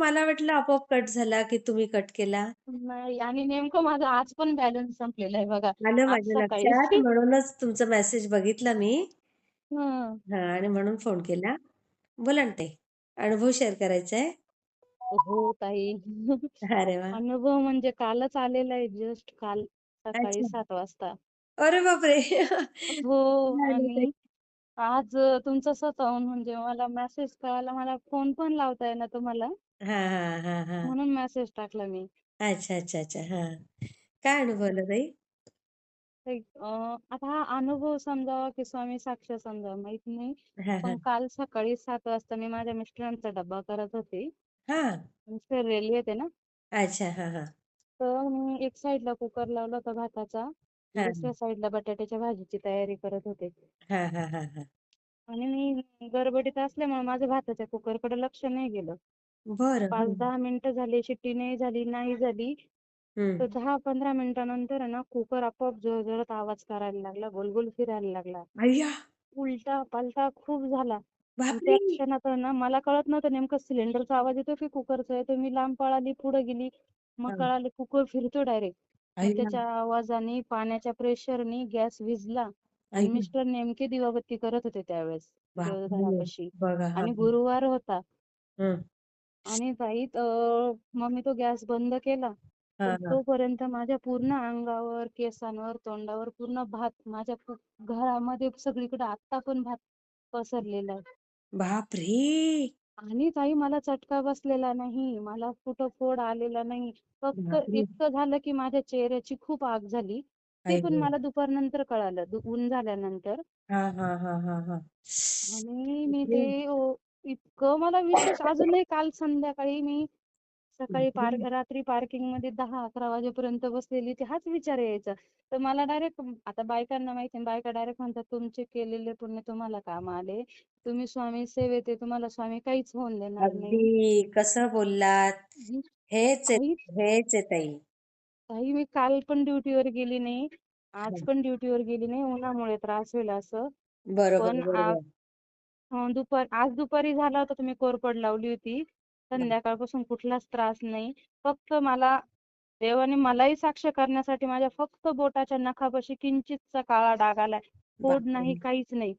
मला वाटलं आपोआप कट झाला की तुम्ही कट केला. नाही आणि नेमकं माझा आज पण बॅलन्स संपलेला आहे बघा. आलं आज माझ्या सकाळी. लक्षात म्हणूनच तुमचा मेसेज बघितला मी. हं. हां आणि म्हणून फोन केला. बोला ना ताई. अनुभव शेअर करायचा आहे? हो ताई. अरे वाह! अनुभव म्हणजे कालच आलेला आहे जस्ट काल सकाळी अच्छा. 7 वाजता. अरे बापरे! हो झालं ताई. आणि आज तुमचा स्वतःहून म्हणजे मला मेसेज कळाला. मला फोन पण लावता येईना तुम्हाला. हां, हां, हां, हां. म्हणून मेसेज टाकला मी. अच्छा, अच्छा, अच्छा. हां. काय अनुभवलं ताई? आता हा अनुभव समजावा की स्वामी साक्ष समजावा माहित नाही. हां, पण हां. काल सकाळी 7 वाजता मी माझ्या मिस्टरांचा डब्बा करत होते. हां. मिस्टर रेल्वेत आहे ना. अच्छा. हां, हां. तर मी एक साईडला कुकर लावला होता भाताचा. हां. दुसऱ्या साईडला बटाट्याच्या भाजीची तयारी करत होते. हां, हां, हां, हां. आणि मी गडबडीत असल्यामुळे माझं भाताच्या कुकरकडे लक्ष नाही गेलं. बरं. हं. 5-10 मिनिटं झाली, शिट्टी नाही झाली, नाही झाली. हं. तर 10-15 मिनिटानंतर आहे ना कुकर आपोआप जोरजोरात आवाज करायला लागला, गोल-गोल फिरायला लागला. अय्या! उलटा-पालटा खूप झाला. आणि त्या बापरे! क्षणात आहे ना मला कळत नव्हतं नेमकं सिलेंडरचा आवाज येतो की कुकरचा येतोय. मी लांब पळाली, पुढे गेली. मग हां. कळालं कुकर फिरतो डायरेक्ट. आणि अय्या! त्याच्या आवाजाने, पाण्याच्या प्रेशरनी गॅस विझला. आणि अय्या! मिस्टर नेमके दिवाबत्ती करत होते त्यावेळेस बापरे! देवघरापाशी. बघा. हां, आणि हां. गुरुवार होता. हं. आणि ताई मग मी तो गॅस बंद केला. हां, पण हां. तोपर्यंत माझ्या पूर्ण अंगावर, केसांवर, तोंडावर पूर्ण भात माझ्या घरामध्ये सगळीकडे आत्ता पण भात पसरलेला आहे. बापरे! आणि ताई मला चटका बसलेला नाही. मला कुठं फोड आलेला नाही. फक्त बापरे! इतकं झालं की माझ्या चेहऱ्याची खूप आग झाली. ते आई पण गं! मला दुपारनंतर कळालं. ऊन झाल्यानंतर. हां, हां, हां, हां, हां. आणि मी बापरे! ते इतकं मला विशेष अजूनही काल संध्याकाळी मी सकाळी बापरे! रात्री पार्किंगमध्ये 10-11 वाजेपर्यंत बसलेली. ते हाच विचार यायचा. तर मला डायरेक्ट आता बायकांना माहिती आहे, बायका डायरेक्ट म्हणतात, "तुमचे केलेले पुण्य तुम्हाला कामं आले. तुम्ही स्वामी सेवेत आहे, तुम्हाला स्वामी काहीच होऊन देणार नाही." अगदी कसं बोललात. आणि हेच आहे, काही हेच आहे ताई. काही मी काल पण ड्युटीवर गेली नाही. आज हां. पण ड्युटीवर गेली नाही. उन्हामुळे त्रास होईल असं. बरोबर, पण बरोबर. आज दुपारी झाला होता तर मी कोरफड लावली होती. बाप संध्याकाळपासून कुठलाच त्रास नाही. फक्त मला देवाने मलाही साक्ष करण्यासाठी माझ्या फक्त बोटाच्या नखापाशी किंचितचा काळा डाग आलाय. फोड नाही, बापरे! काहीच नाही.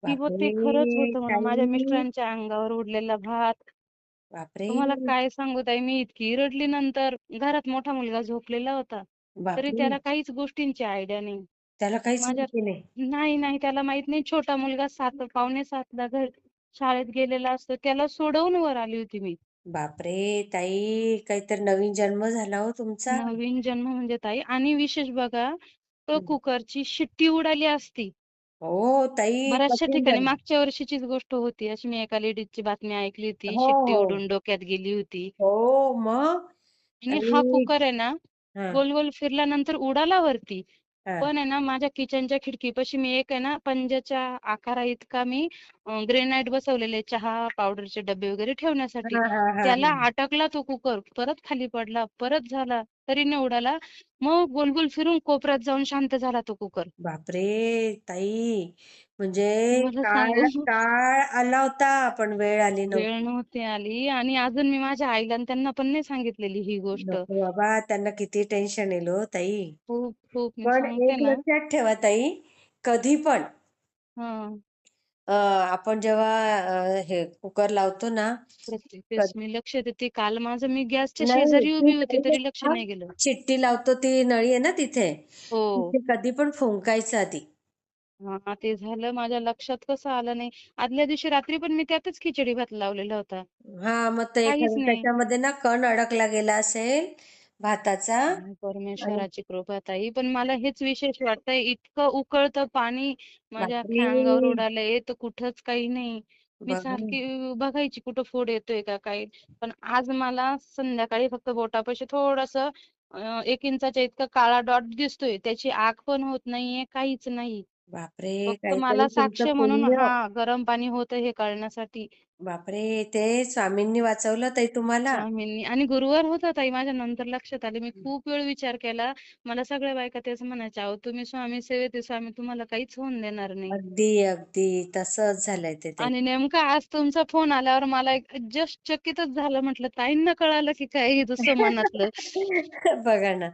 की व ते बापरे! खरंच होतं म्हणून माझ्या ताई, मिस्टरांच्या अंगावर उडलेला भात. बापरे! तुम्हाला काय सांगू ताई, मी इतकी रडली नंतर. घरात मोठा मुलगा झोपलेला होता. तरी बापरे! त्याला काहीच गोष्टींची आयडिया नाही. त्याला काहीच माझ्या माहिती नाही. नाही, नाही त्याला माहित नाही. छोटा मुलगा 7 पावणे 7ला शाळेत गेलेला असतो. त्याला सोडवून वर आली होती मी. बापरे! ताई, काहीतरी नवीन जन्म झाला हो तुमचा. नवीन जन्म म्हणजे ताई आणि विशेष बघा, तो हं. कुकरची शिट्टी उडाली असती. हो, ताई बऱ्याचशा कठीण ठिकाणी झालं. मागच्या वर्षीचीच गोष्ट होती. अशी मी एका लेडीजची बातमी ऐकली होती. हो, शिट्टी हो. उडून डोक्यात गेली होती. हो, मग? आणि हा आणि कुकर आहे ना, हां, गोल-गोल फिरल्यानंतर उडाला वरती. हां. पण आहे ना, माझ्या किचनच्या खिडकीपाशी मी एक आहे ना, पंजाच्या आकाराइतका मी ग्रेनाइट बसवलेले चहा पावडरचे डब्बे वगैरे ठेवण्यासाठी. हां, हां, हां, त्याला हां. अटकला तो कुकर. परत खाली पडला, परत झाला, तरी नाही उडाला. मग गोल-गोल फिरून कोपऱ्यात जाऊन शांत झाला तो कुकर. बापरे! ताई, म्हणजे तुम्हाला सांगू काळ काळ आला होता, पण वेळ आली वेळ नव्हती. नव्हती आली आणि अजून मी माझ्या आईला आणि त्यांना पण नाही सांगितलेली ही गोष्ट. नको बाबा, त्यांना किती टेन्शन येईल हो ताई. खूप खूप मी पण सांगते एक ना. लक्षात ठेवा ताई, कधी पण हां. आपण जेव्हा हे कुकर लावतो ना, प्रत्येक क वेळेस मी लक्ष देते. काल माझं मी गॅसच्या नाही, शेजारी ती उभी होती ताई तरी लक्ष कसं नाही गेलं. शिट्टी लावतो ती नळी आहे ना तिथे, हो. तिथे कधी पण फुंकायचं आधी. हां, ते झालं माझ्या लक्षात कसं आलं नाही. आदल्या दिवशी रात्री पण मी त्यातच खिचडी भात लावलेला होता. हां, मग ते काहीच एखाद्या नाही. त्याच्यामध्ये ना कण अडकला गेला असेल भाताचा काय आणि परमेश्वराची कृपा ताई. पण मला हेच विशेष वाटतंय, इतकं उकळतं पाणी माझ्या बापरे! अख्ख्या अंगावर उडालंय, तर कुठंच काही नाही. मी बघा. सारखी बघायची कुठं फोड येतोय का काय. पण आज मला संध्याकाळी फक्त बोटापाशी थोडंसं 1 इंचाच्या इतका काळा डॉट दिसतोय. त्याची आग पण होत नाहीये, काहीच नाही. बापरे! फक्त काहीतरी मला तुमचं साक्ष म्हणून पुण्य हां, गरम पाणी होतं हे कळण्यासाठी. बापरे! ते स्वामींनी वाचवलं ताई तुम्हाला. स्वामींनी आणि गुरुवार होता ताई माझ्या नंतर लक्षात आले. मी खूप वेळ विचार केला. मला सगळ्या बायका तेच म्हणायच्या, "अहो तुम्ही स्वामी सेवेत आहे, स्वामी तुम्हाला काहीच होऊन देणार नाही." अगदी, अगदी तसंच झालंय ते ताई. आणि नेमका आज तुमचा फोन आल्यावर मला एक जस्ट चकितच झालं. म्हटलं ताईंना कळालं की काय हे दुसरं मनातलं. बघा ना,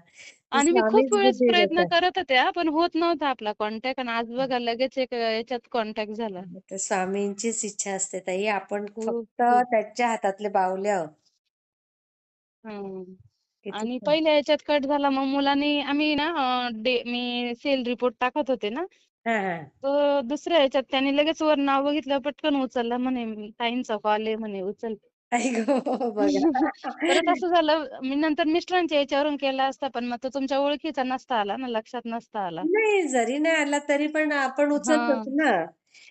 ते आणि मी खूप स्वामीच वेळेस बुद्धी प्रयत्न देतात. करत होते हां, पण होत नव्हता आपला कॉन्टॅक्ट आणि आज बघा लगेच एक याच्यात कॉन्टॅक्ट झाला. तर स्वामींचीच इच्छा असते ताई. आपण खूप, फक्त खूप. त्यांच्या हातातले बाहुले आहोत. हं. किती आणि छान. पहिल्या याच्यात कट झाला. मग मुलांनी आम्ही ना मी सेल रिपोर्ट टाकत होते ना, हां, हां. तर दुसऱ्या ह्याच्यात त्याने लगेच वर नाव बघितलं, पटकन उचलला. म्हणे ताईंचा कॉल आहे म्हणे उचल. आई गं! बघा. परत असं झालं, मी नंतर मिस्टरांच्या याच्यावरून केला असता, पण मग तो तुमच्या ओळखीचा नसता आला ना, लक्षात नसता आला. नाही, जरी नाही आला तरी पण आपण उचलतोच हां. ना.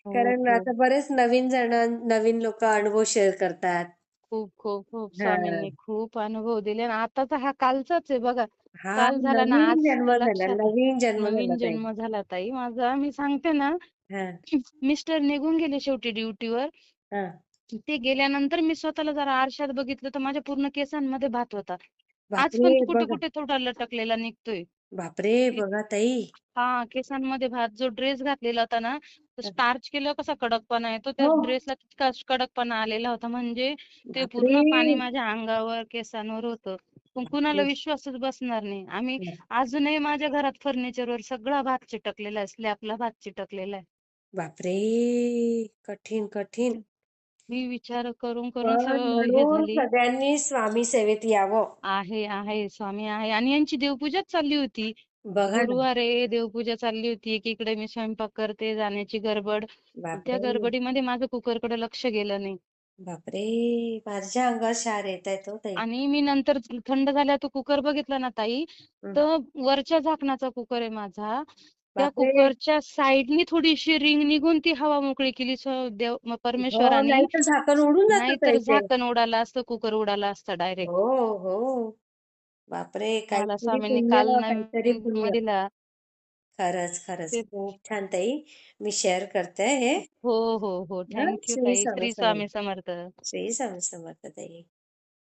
हो, कारण हो. आता बरेच नवीन लोकं अनुभव शेअर करतात. खूप, खूप, खूप स्वामींनी हां. खूप अनुभव दिले आणि आताचा हा कालचाच आहे बघा. हा काल झाला ना, नवीन आज जन्म झाला, लक्षात आहे. नवीन जन्म झाला नवीन ताई. जन्म झाला ताई माझा. मी सांगते ना, हां, मिस्टर निघून गेले शेवटी ड्युटीवर. हां. ते गेल्यानंतर मी स्वतःला जरा आरशात बघितलं, तर माझ्या पूर्ण केसांमध्ये भात होता. आज बापरे! पण तो बघा. कुठे-कुठे थोडा लटकलेला निघतोय. बापरे! बघा ताई. हां, केसांमध्ये भात. जो ड्रेस घातलेला होता ना, तो स्टार्च केल्यावर कसा कडकपणा येतो, त्या हो. ड्रेसला तितकाच कडकपणा आलेला होता. म्हणजे ते बापरे! पूर्ण पाणी माझ्या अंगावर, केसांवर होतं. पण कुणाला बापरे! विश्वासच बसणार नाही. अजूनही माझ्या घरात फर्निचरवर सगळा भात चिटकलेला आहे, स्लॅबला भात चिटकलेला आहे. बापरे! कठीण, कठीण. मी विचार करून, करून पण सगळं हे म्हणून झाली. सगळ्यांनी स्वामी सेवेत यावं. आहे, स्वामी आहे आणि यांची देवपूजाच चालली होती. बघा ना. गुरुवार आहे, देवपूजा चालली होती. एकीकडे मी स्वयंपाक करते, जाण्याची गडबड. त्या बापरे! गडबडीमध्ये माझं कुकरकडे लक्ष गेलं नाही. बापरे! माझ्या अंगावर शहार येतायत हो ताई. आणि मी नंतर थंड झाल्यावर तो कुकर बघितला ना ताई, हं. तर वरच्या झाकणाचा कुकर आहे माझा. त्या बापरे! कुकरच्या साइडनी थोडीशी रिंग निघून ती हवा मोकळी केली हो, परमेश्वराने. नाहीतर झाकण उडून जातं नाहीतर ताई ते. झाकण उडालं असतं, कुकर उडाला असता डायरेक्ट. हो, हो. बापरे! मला काहीतरी स्वामींनी पुण्य, काल काहीतरी नवीन जन्म पुण्य. दिला. खरंच, खरंच. ते खूप छान ताई. मी शेअर करते हे. हो, हो, हो. हां, थँक यू श्री ताई. स्वामी श्री समर्थ. स्वामी समर्थ. श्री स्वामी समर्थ ताई.